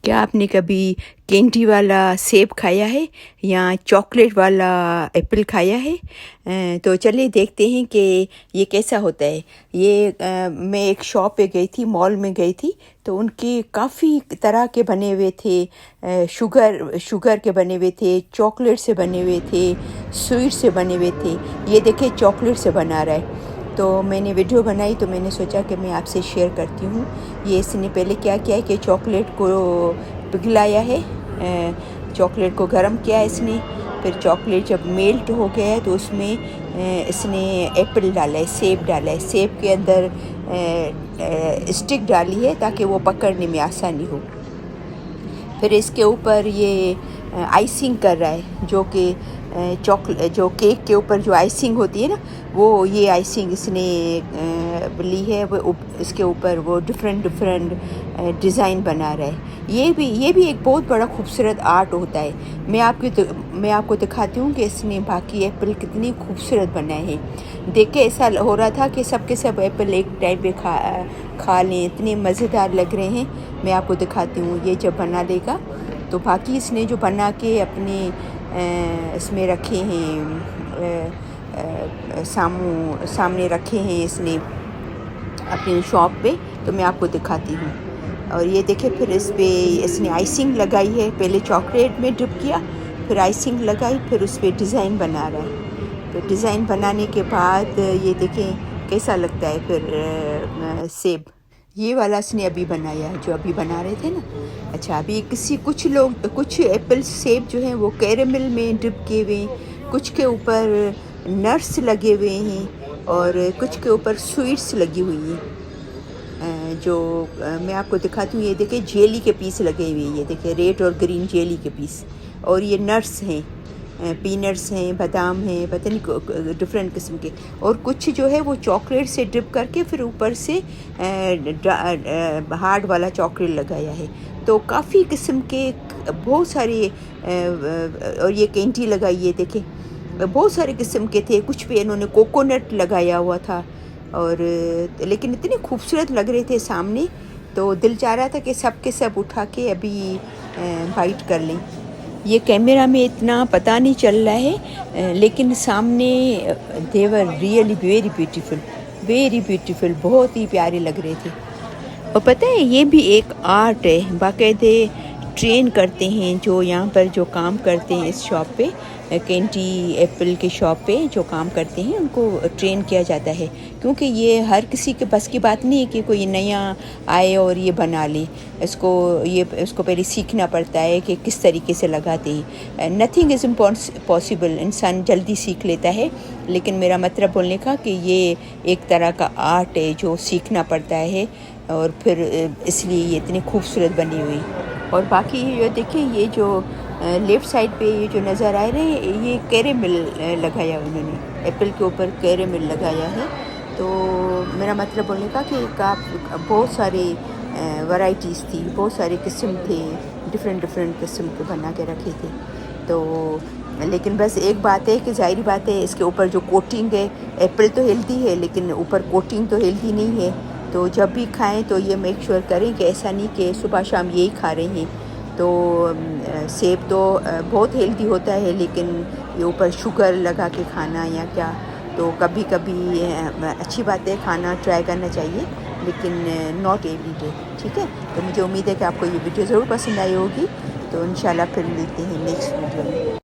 क्या आपने कभी कैंडी वाला सेब खाया है या चॉकलेट वाला एप्पल खाया है? तो चलिए देखते हैं कि ये कैसा होता है। मैं एक शॉप पे गई थी, मॉल में गई थी, तो उनके काफ़ी तरह के बने हुए थे। शुगर के बने हुए थे, चॉकलेट से बने हुए थे, स्वीट से बने हुए थे। ये देखिए चॉकलेट से बना रहा है। तो मैंने वीडियो बनाई, तो मैंने सोचा कि मैं आपसे शेयर करती हूँ। ये इसने पहले क्या किया है कि चॉकलेट को पिघलाया है, चॉकलेट को गर्म किया है इसने। फिर चॉकलेट जब मेल्ट हो गया है तो उसमें इसने एप्पल डाला है, सेब डाला है। सेब के अंदर स्टिक डाली है ताकि वो पकड़ने में आसानी हो। फिर इसके ऊपर ये आइसिंग कर रहा है, जो कि जो केक के ऊपर जो आइसिंग होती है ना, वो ये आइसिंग इसने ली है। वो इसके ऊपर वो डिफरेंट डिज़ाइन बना रहा है। ये भी एक बहुत बड़ा खूबसूरत आर्ट होता है। मैं आपको दिखाती हूँ कि इसने बाकी एप्पल कितनी खूबसूरत बनाए हैं। देख के ऐसा हो रहा था कि सब के सब एप्पल एक टाइम पे खा लें, इतने मज़ेदार लग रहे हैं। मैं आपको दिखाती हूँ। ये जब बना लेगा तो बाकी इसने जो बना के अपने इसमें रखे हैं, सामने रखे हैं इसने अपनी शॉप पे, तो मैं आपको दिखाती हूँ। और ये देखिए, फिर इस पे इसने आइसिंग लगाई है। पहले चॉकलेट में डिप किया, फिर आइसिंग लगाई, फिर उस पर डिज़ाइन बना रहा है। तो डिज़ाइन बनाने के बाद ये देखें कैसा लगता है। फिर सेब ये वाला इसने अभी बनाया है, जो अभी बना रहे थे ना। अच्छा, अभी कुछ एप्पल सेब जो हैं वो कैरेमल में डिप किए हुए हैं, कुछ के ऊपर नट्स लगे हुए हैं और कुछ के ऊपर स्वीट्स लगी हुई हैं। मैं आपको दिखाती हूँ। ये देखिए जेली के पीस लगे हुए हैं। ये देखिए रेड और ग्रीन जेली के पीस। और ये नट्स हैं, पीनट्स हैं, बादाम हैं, पता नहीं डिफरेंट किस्म के। और कुछ जो है वो चॉकलेट से डिप करके फिर ऊपर से हार्ड वाला चॉकलेट लगाया है। तो काफ़ी किस्म के बहुत सारे और ये कैंडी लगाई है। देखें बहुत सारे किस्म के थे। कुछ पे इन्होंने कोकोनट लगाया हुआ था, और लेकिन इतने खूबसूरत लग रहे थे सामने। तो दिल चाह रहा था कि सब के सब उठा के अभी बाइट कर लें। ये कैमरा में इतना पता नहीं चल रहा है, लेकिन सामने देवर रियली वेरी ब्यूटीफुल, बहुत ही प्यारे लग रहे थे। और पता है ये भी एक आर्ट है। बाकायदे ट्रेन करते हैं जो यहाँ पर जो काम करते हैं इस शॉप पे, कैंडी एप्पल के शॉप पे जो काम करते हैं उनको ट्रेन किया जाता है। क्योंकि ये हर किसी के बस की बात नहीं है कि कोई नया आए और ये बना ले। इसको पहले सीखना पड़ता है कि किस तरीके से लगाते हैं। नथिंग इज़ इम्पॉसिबल, इंसान जल्दी सीख लेता है। लेकिन मेरा मतलब बोलने का कि ये एक तरह का आर्ट है जो सीखना पड़ता है, और फिर इसलिए ये इतनी खूबसूरत बनी हुई। और बाकी ये देखिए, ये जो लेफ़्ट साइड पे ये जो नज़र आ रहे हैं, ये कैरेमल लगाया उन्होंने, एप्पल के ऊपर कैरेमल लगाया है। तो मेरा मतलब बोलने का कि बहुत सारी वैरायटीज़ थी, बहुत सारे किस्म थे, डिफरेंट किस्म के बना के रखे थे। तो लेकिन बस एक बात है कि ज़ाहिर बात है इसके ऊपर जो कोटिंग है, एप्पल तो हेल्दी है लेकिन ऊपर कोटिंग तो हेल्दी नहीं है। तो जब भी खाएं तो ये मेक श्योर करें कि ऐसा नहीं कि सुबह शाम यही खा रहे हैं। तो सेब तो बहुत हेल्दी होता है, लेकिन ये ऊपर शुगर लगा के खाना या क्या, तो कभी कभी अच्छी बात है, खाना ट्राई करना चाहिए, लेकिन नॉट एवरी डे। ठीक है, तो मुझे उम्मीद है कि आपको ये वीडियो ज़रूर पसंद आई होगी। तो इंशाल्लाह फिर मिलते हैं नेक्स्ट वीडियो में।